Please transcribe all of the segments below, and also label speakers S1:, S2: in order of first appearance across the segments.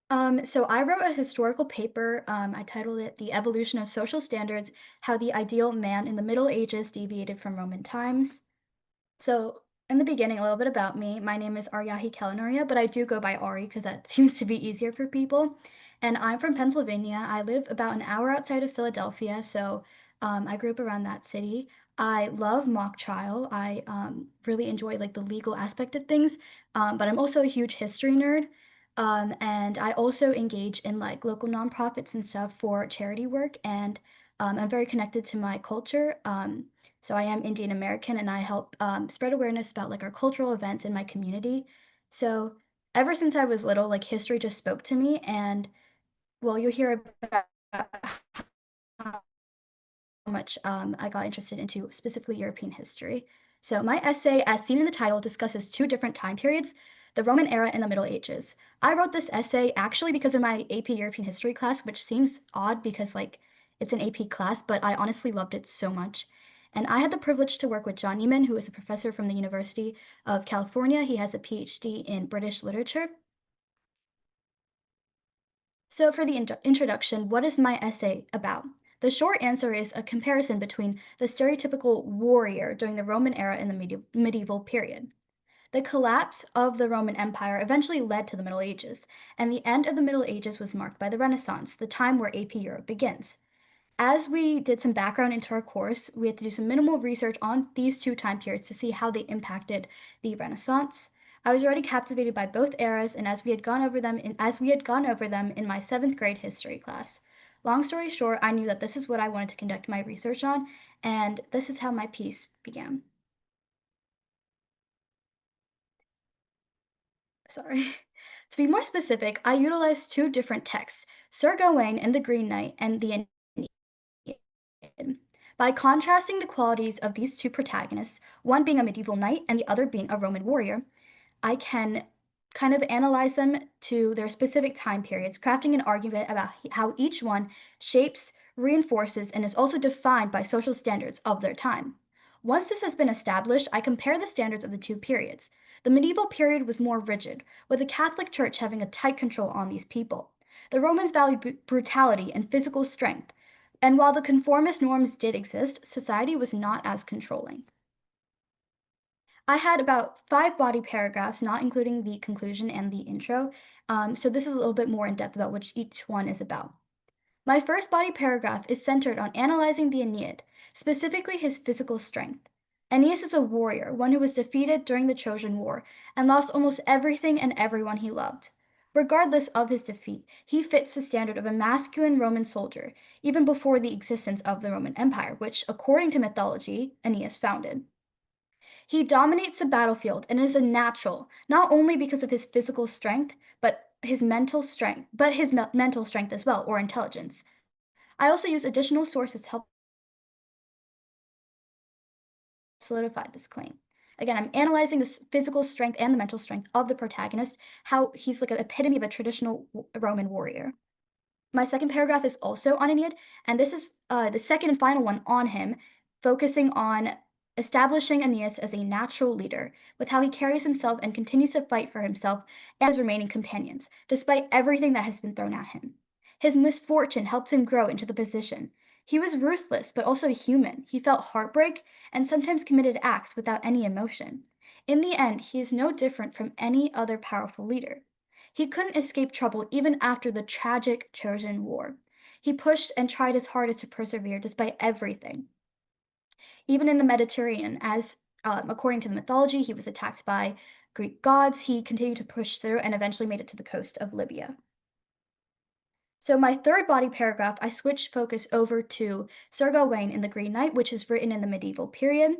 S1: So I wrote a historical paper. I titled it The Evolution of Social Standards: How the Ideal Man in the Middle Ages Deviated from Roman Times. So, in the beginning, a little bit about me. My name is Aryahi Kalanuria, but I do go by Ari because that seems to be easier for people. And I'm from Pennsylvania. I live about an hour outside of Philadelphia, so I grew up around that city. I love mock trial. I really enjoy like the legal aspect of things, but I'm also a huge history nerd. And I also engage in like local nonprofits and stuff for charity work, and I'm very connected to my culture. So I am Indian American, and I help spread awareness about like our cultural events in my community. So ever since I was little, like history just spoke to me, and well, you'll hear about how much I got interested into specifically European history. So my essay, as seen in the title, discusses two different time periods: the Roman era and the Middle Ages. I wrote this essay actually because of my AP European history class, which seems odd because like it's an AP class, but I honestly loved it so much. And I had the privilege to work with John Neiman, who is a professor from the University of California. He has a PhD in British literature. So, for the introduction, what is my essay about? The short answer is a comparison between the stereotypical warrior during the Roman era and the medieval period. The collapse of the Roman Empire eventually led to the Middle Ages, and the end of the Middle Ages was marked by the Renaissance, the time where AP Europe begins. As we did some background into our course, we had to do some minimal research on these two time periods to see how they impacted the Renaissance. I was already captivated by both eras, and as we had gone over them in my seventh grade history class. Long story short, I knew that this is what I wanted to conduct my research on, and this is how my piece began. Sorry. To be more specific, I utilized two different texts: Sir Gawain and the Green Knight and the Aeneid. By contrasting the qualities of these two protagonists, one being a medieval knight and the other being a Roman warrior, I can kind of analyze them to their specific time periods, crafting an argument about how each one shapes, reinforces, and is also defined by social standards of their time. Once this has been established, I compare the standards of the two periods. The medieval period was more rigid, with the Catholic Church having a tight control on these people. The Romans valued brutality and physical strength, and while the conformist norms did exist, society was not as controlling. I had about five body paragraphs, not including the conclusion and the intro. So this is a little bit more in depth about what each one is about. My first body paragraph is centered on analyzing the Aeneid, specifically his physical strength. Aeneas is a warrior, one who was defeated during the Trojan War and lost almost everything and everyone he loved. Regardless of his defeat, he fits the standard of a masculine Roman soldier, even before the existence of the Roman Empire, which, according to mythology, Aeneas founded. He dominates the battlefield and is a natural, not only because of his physical strength, but his mental strength as well, or intelligence. I also use additional sources to help solidify this claim. Again, I'm analyzing the physical strength and the mental strength of the protagonist, how he's like an epitome of a traditional Roman warrior. My second paragraph is also on Aeneid, and this is the second and final one on him, focusing on establishing Aeneas as a natural leader, with how he carries himself and continues to fight for himself and his remaining companions, despite everything that has been thrown at him. His misfortune helped him grow into the position. He was ruthless, but also human. He felt heartbreak and sometimes committed acts without any emotion. In the end, he is no different from any other powerful leader. He couldn't escape trouble even after the tragic Trojan War. He pushed and tried his hardest to persevere despite everything. Even in the Mediterranean, as according to the mythology, he was attacked by Greek gods, he continued to push through and eventually made it to the coast of Libya. So my third body paragraph, I switched focus over to Sir Gawain in the Green Knight, which is written in the medieval period.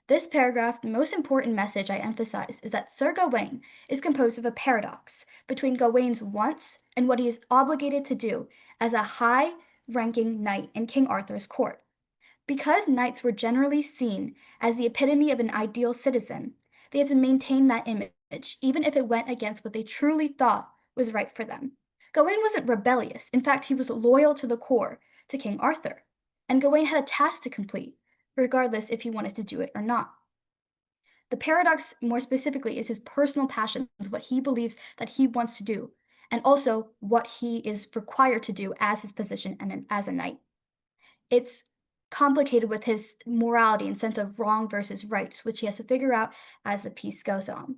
S1: This paragraph, the most important message I emphasize is that Sir Gawain is composed of a paradox between Gawain's wants and what he is obligated to do as a high-ranking knight in King Arthur's court. Because knights were generally seen as the epitome of an ideal citizen, they had to maintain that image, even if it went against what they truly thought was right for them. Gawain wasn't rebellious. In fact, he was loyal to the core to King Arthur. And Gawain had a task to complete, regardless if he wanted to do it or not. The paradox, more specifically, is his personal passions, what he believes that he wants to do, and also what he is required to do as his position and as a knight. It's complicated with his morality and sense of wrong versus right, which he has to figure out as the piece goes on.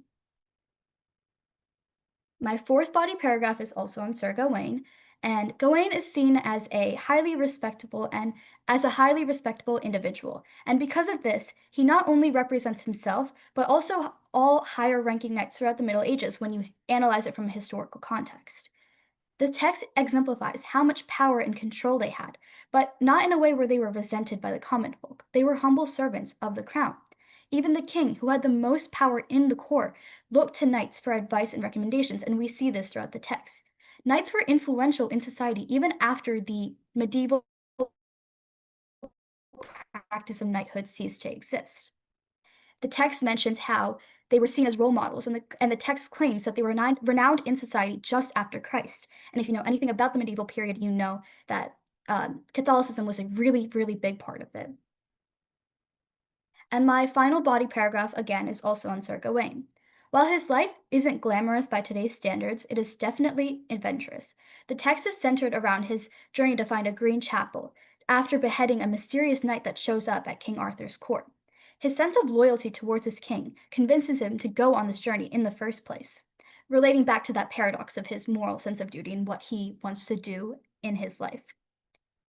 S1: My fourth body paragraph is also on Sir Gawain, and Gawain is seen as a highly respectable and as a highly respectable individual. And because of this, he not only represents himself, but also all higher ranking knights throughout the Middle Ages when you analyze it from a historical context. The text exemplifies how much power and control they had, but not in a way where they were resented by the common folk. They were humble servants of the crown. Even the king, who had the most power in the court, looked to knights for advice and recommendations, and we see this throughout the text. Knights were influential in society even after the medieval practice of knighthood ceased to exist. The text mentions how they were seen as role models, and the text claims that they were renowned in society just after Christ. And if you know anything about the medieval period, you know that Catholicism was a really, really big part of it. And my final body paragraph, again, is also on Sir Gawain. While his life isn't glamorous by today's standards, it is definitely adventurous. The text is centered around his journey to find a green chapel after beheading a mysterious knight that shows up at King Arthur's court. His sense of loyalty towards his king convinces him to go on this journey in the first place, relating back to that paradox of his moral sense of duty and what he wants to do in his life.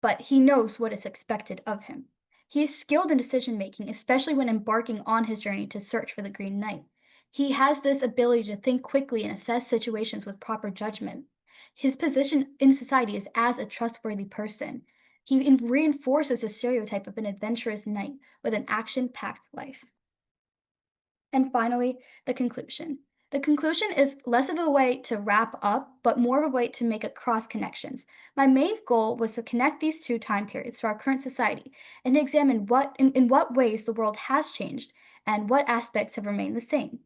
S1: But he knows what is expected of him. He is skilled in decision making, especially when embarking on his journey to search for the Green Knight. He has this ability to think quickly and assess situations with proper judgment. His position in society is as a trustworthy person. He reinforces the stereotype of an adventurous knight with an action packed life. And finally, the conclusion. The conclusion is less of a way to wrap up, but more of a way to make a cross connections. My main goal was to connect these two time periods to our current society and to examine in what ways the world has changed and what aspects have remained the same.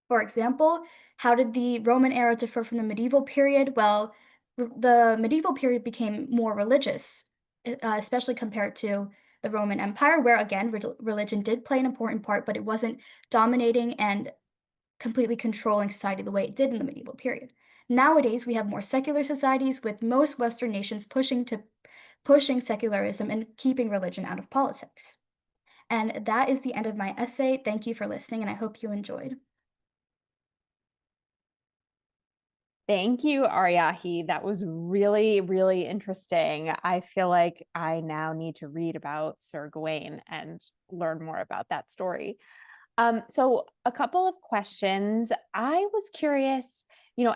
S1: For example, how did the Roman era differ from the medieval period? Well, the medieval period became more religious, especially compared to the Roman Empire, where again, religion did play an important part, but it wasn't dominating and completely controlling society the way it did in the medieval period. Nowadays, we have more secular societies, with most Western nations pushing secularism and keeping religion out of politics. And that is the end of my essay. Thank you for listening, and I hope you enjoyed.
S2: Thank you, Aryahi. That was really, really interesting. I feel like I now need to read about Sir Gawain and learn more about that story. So a couple of questions. I was curious,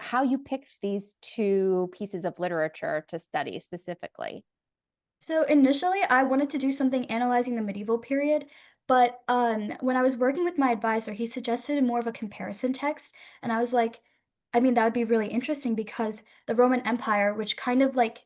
S2: how you picked these two pieces of literature to study specifically.
S1: So initially, I wanted to do something analyzing the medieval period, but when I was working with my advisor, he suggested more of a comparison text, and I was like, I mean, that would be really interesting because the Roman Empire, which kind of like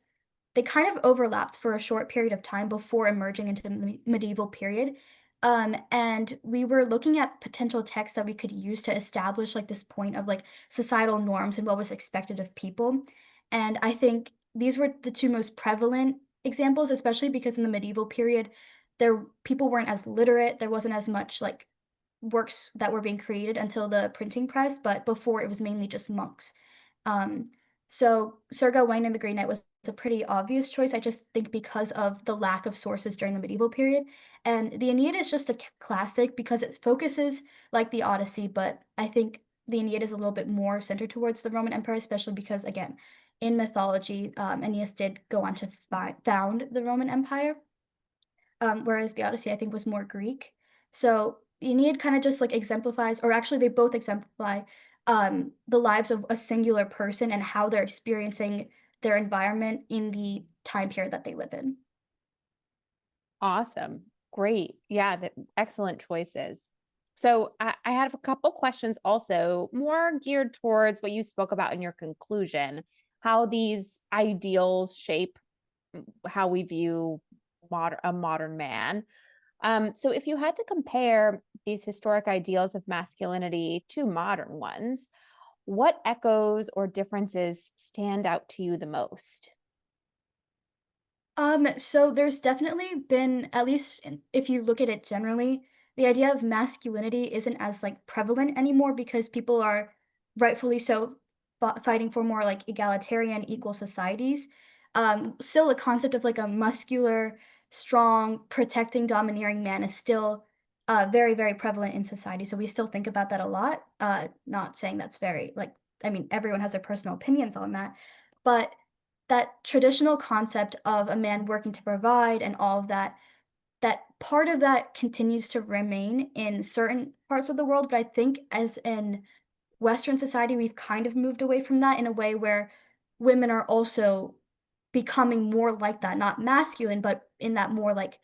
S1: they kind of overlapped for a short period of time before emerging into the medieval period. And we were looking at potential texts that we could use to establish like this point of like societal norms and what was expected of people. And I think these were the two most prevalent examples, especially because in the medieval period, people weren't as literate. There wasn't as much like works that were being created until the printing press, but before it was mainly just monks. Um, so Sir Gawain and the Green Knight was a pretty obvious choice. I just think because of the lack of sources during the medieval period. And the Aeneid is just a classic because it focuses like the Odyssey, but I think the Aeneid is a little bit more centered towards the Roman Empire, especially because, again, in mythology, Aeneas did go on to found the Roman Empire, whereas the Odyssey, I think, was more Greek. So the Aeneid kind of just like exemplifies, or actually, they both exemplify the lives of a singular person and how they're experiencing their environment in the time period that they live in.
S2: Awesome. Great. Yeah, excellent choices. So I have a couple questions also, more geared towards what you spoke about in your conclusion, how these ideals shape how we view a modern man. So if you had to compare these historic ideals of masculinity to modern ones, what echoes or differences stand out to you the most?
S1: So there's definitely been, at least if you look at it generally, the idea of masculinity isn't as like prevalent anymore because people are rightfully so fighting for more like egalitarian, equal societies. Still, the concept of like a muscular, strong, protecting, domineering man is still very, very prevalent in society. So we still think about that a lot. Not saying that's very like, I mean, everyone has their personal opinions on that, but that traditional concept of a man working to provide and all of that, that part of that continues to remain in certain parts of the world. But I think as in Western society, we've kind of moved away from that in a way where women are also becoming more like that, not masculine, but in that more like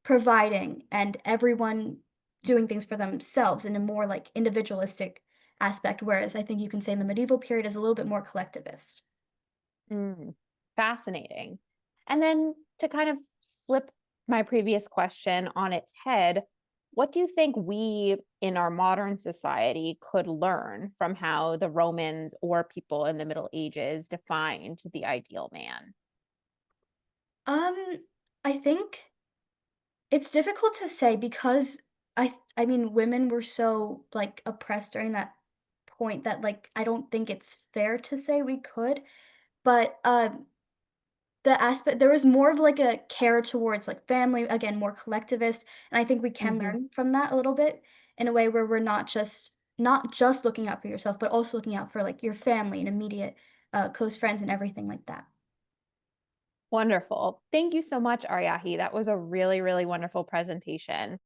S1: providing and everyone doing things for themselves in a more like individualistic aspect. Whereas I think you can say in the medieval period is a little bit more collectivist.
S2: Mm, fascinating. And then to kind of flip my previous question on its head, what do you think we in our modern society could learn from how the Romans or people in the Middle Ages defined the ideal man?
S1: Um, I think it's difficult to say because I mean women were so like oppressed during that point that like I don't think it's fair to say we could. But the aspect there was more of like a care towards like family, again, more collectivist, and I think we can
S2: Hmm.
S1: learn from that a little bit in a way where we're not just looking out for yourself, but also looking out for like your family and immediate close friends and everything like that.
S2: Wonderful. Thank you so much, Aryahi. That was a really, really wonderful presentation.